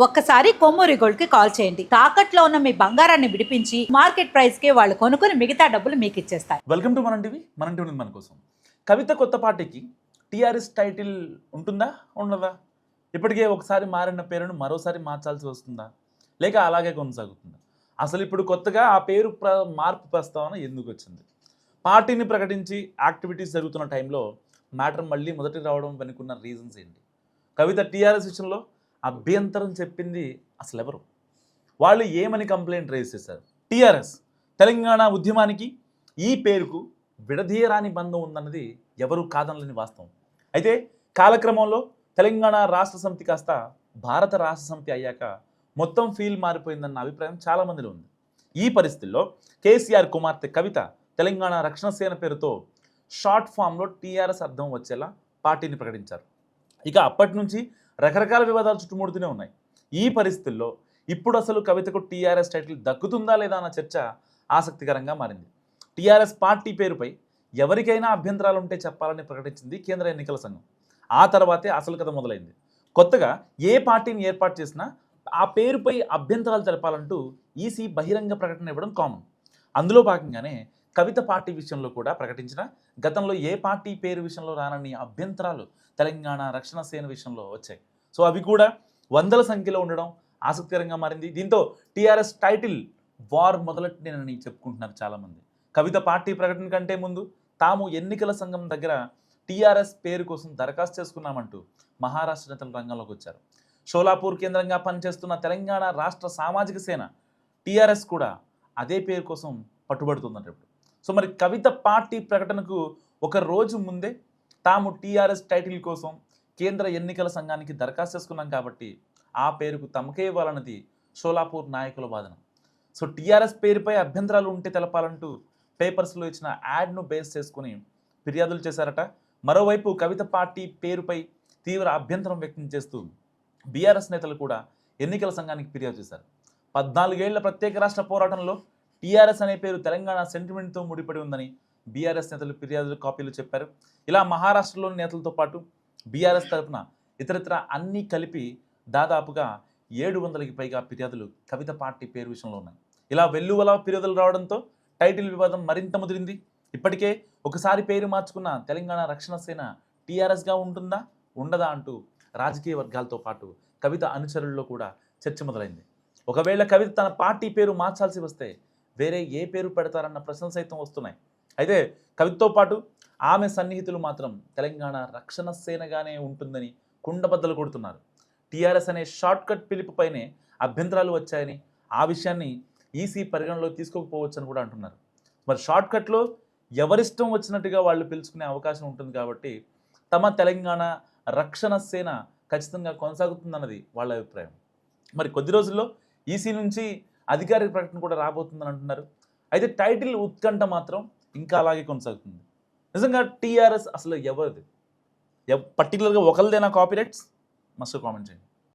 ఒక్కసారి కొమ్మూరి గోల్డ్ కి కాల్ చేయండి. తాకట్లో ఉన్న మీ బంగారాన్ని విడిపించి మార్కెట్ ప్రైస్ కి వాళ్ళు కొనుక్కుని మిగతా డబ్బులు మీకు ఇచ్చేస్తారు. వెల్కమ్ టు మనం టీవీ. మన టీవీ మన కోసం. కవిత కొత్త పార్టీకి టీఆర్ఎస్ టైటిల్ ఉంటుందా ఉండదా? ఇప్పటికే ఒకసారి మారిన పేరును మరోసారి మార్చాల్సి వస్తుందా, లేక అలాగే కొనసాగుతుందా? అసలు ఇప్పుడు కొత్తగా ఆ పేరు మార్పు ప్రస్తావన ఎందుకు వచ్చింది? పార్టీని ప్రకటించి యాక్టివిటీస్ జరుగుతున్న టైంలో మ్యాటర్ మళ్ళీ మొదటి రావడం వెనుకున్న రీజన్స్ ఏంటి? కవిత టీఆర్ఎస్ విషయంలో అభ్యంతరం చెప్పింది అసలు ఎవరు? వాళ్ళు ఏమని కంప్లైంట్ రేజ్ చేశారు? టీఆర్ఎస్ తెలంగాణ ఉద్యమానికి ఈ పేరుకు విడదీయరాని బంధం ఉందన్నది ఎవరు కాదనలేని వాస్తవం. అయితే కాలక్రమంలో తెలంగాణ రాష్ట్ర సమితి కాస్త భారత రాష్ట్ర సమితి అయ్యాక మొత్తం ఫీల్ మారిపోయిందన్న అభిప్రాయం చాలామందిలో ఉంది. ఈ పరిస్థితుల్లో కేసీఆర్ కుమార్తె కవిత తెలంగాణ రక్షణ సేన పేరుతో షార్ట్ ఫామ్లో టీఆర్ఎస్ అర్థం వచ్చేలా పార్టీని ప్రకటించారు. ఇక అప్పటి నుంచి రకరకాల వివాదాలు చుట్టుముడుతూనే ఉన్నాయి. ఈ పరిస్థితుల్లో ఇప్పుడు అసలు కవితకు టీఆర్ఎస్ టైటిల్ దక్కుతుందా లేదా అన్న చర్చ ఆసక్తికరంగా మారింది. టీఆర్ఎస్ పార్టీ పేరుపై ఎవరికైనా అభ్యంతరాలు ఉంటే చెప్పాలని ప్రకటించింది కేంద్ర ఎన్నికల సంఘం. ఆ తర్వాతే అసలు కథ మొదలైంది. కొత్తగా ఏ పార్టీని ఏర్పాటు చేసినా ఆ పేరుపై అభ్యంతరాలు తెలపాలంటూ ఈసీ బహిరంగ ప్రకటన ఇవ్వడం కామన్. అందులో భాగంగానే కవిత పార్టీ విషయంలో కూడా ప్రకటించిన గతంలో ఏ పార్టీ పేరు విషయంలో రానని అభ్యంతరాలు తెలంగాణ రక్షణ సేన విషయంలో వచ్చాయి. సో అవి కూడా వందల సంఖ్యలో ఉండడం ఆసక్తికరంగా మారింది. దీంతో టీఆర్ఎస్ టైటిల్ వార్ మొదలెట్టినని చెప్పుకుంటున్నారు చాలామంది. కవిత పార్టీ ప్రకటన కంటే ముందు తాము ఎన్నికల సంఘం దగ్గర టీఆర్ఎస్ పేరు కోసం దరఖాస్తు చేసుకున్నామంటూ మహారాష్ట్ర నేతలు రంగంలోకి వచ్చారు. షోలాపూర్ కేంద్రంగా పనిచేస్తున్న తెలంగాణ రాష్ట్ర సామాజిక సేన టీఆర్ఎస్ కూడా అదే పేరు కోసం పట్టుబడుతుందంట ఇప్పుడు. సో మరి కవిత పార్టీ ప్రకటనకు ఒక రోజు ముందే తాము టీఆర్ఎస్ టైటిల్ కోసం కేంద్ర ఎన్నికల సంఘానికి దరఖాస్తు చేసుకున్నాం కాబట్టి ఆ పేరుకు తమకే ఇవ్వాలన్నది షోలాపూర్ నాయకుల వాదన. సో టీఆర్ఎస్ పేరుపై అభ్యంతరాలు ఉంటే తెలపాలంటూ పేపర్స్లో ఇచ్చిన యాడ్ను బేస్ చేసుకుని ఫిర్యాదులు చేశారట. మరోవైపు కవిత పార్టీ పేరుపై తీవ్ర అభ్యంతరం వ్యక్తం చేస్తూ బీఆర్ఎస్ నేతలు కూడా ఎన్నికల సంఘానికి ఫిర్యాదు చేశారు. 14 ఏళ్ల ప్రత్యేక రాష్ట్ర పోరాటంలో టీఆర్ఎస్ అనే పేరు తెలంగాణ సెంటిమెంట్తో ముడిపడి ఉందని బీఆర్ఎస్ నేతలు ఫిర్యాదులు కాపీలు చెప్పారు. ఇలా మహారాష్ట్రలోని నేతలతో పాటు బీఆర్ఎస్ తరఫున ఇతరత్ర అన్నీ కలిపి దాదాపుగా 700కి పైగా ఫిర్యాదులు కవిత పార్టీ పేరు విషయంలో ఉన్నాయి. ఇలా వెల్లువల ఫిర్యాదులు రావడంతో టైటిల్ వివాదం మరింత ముదిరింది. ఇప్పటికే ఒకసారి పేరు మార్చుకున్న తెలంగాణ రక్షణ సేన టీఆర్ఎస్గా ఉంటుందా ఉండదా అంటూ రాజకీయ వర్గాలతో పాటు కవిత అనుచరుల్లో కూడా చర్చ మొదలైంది. ఒకవేళ కవిత తన పార్టీ పేరు మార్చాల్సి వస్తే వేరే ఏ పేరు పెడతారన్న ప్రశ్నలు సైతం వస్తున్నాయి. అయితే కవితతో పాటు ఆమె సన్నిహితులు మాత్రం తెలంగాణ రక్షణ సేనగానే ఉంటుందని కుండబద్దలు కొడుతున్నారు. టీఆర్ఎస్ అనే షార్ట్కట్ పిలుపుపైనే అభ్యంతరాలు వచ్చాయని, ఆ విషయాన్ని ఈసీ పరిగణలో తీసుకోకపోవచ్చని కూడా అంటున్నారు. మరి షార్ట్కట్లో ఎవరిష్టం వచ్చినట్టుగా వాళ్ళు పిలుచుకునే అవకాశం ఉంటుంది కాబట్టి తమ తెలంగాణ రక్షణ సేన ఖచ్చితంగా కొనసాగుతుందన్నది వాళ్ళ అభిప్రాయం. మరి కొద్ది రోజుల్లో ఈసీ నుంచి అధికారిక ప్రకటన కూడా రాబోతుందని అంటున్నారు. అయితే టైటిల్ ఉత్కంఠ మాత్రం ఇంకా అలాగే కొనసాగుతుంది. నిజంగా టీఆర్ఎస్ అసలు ఎవరిది? పర్టికులర్గా ఒకరిదేనా కాపీ రైట్స్? మస్ట్ కామెంట్ చేయండి.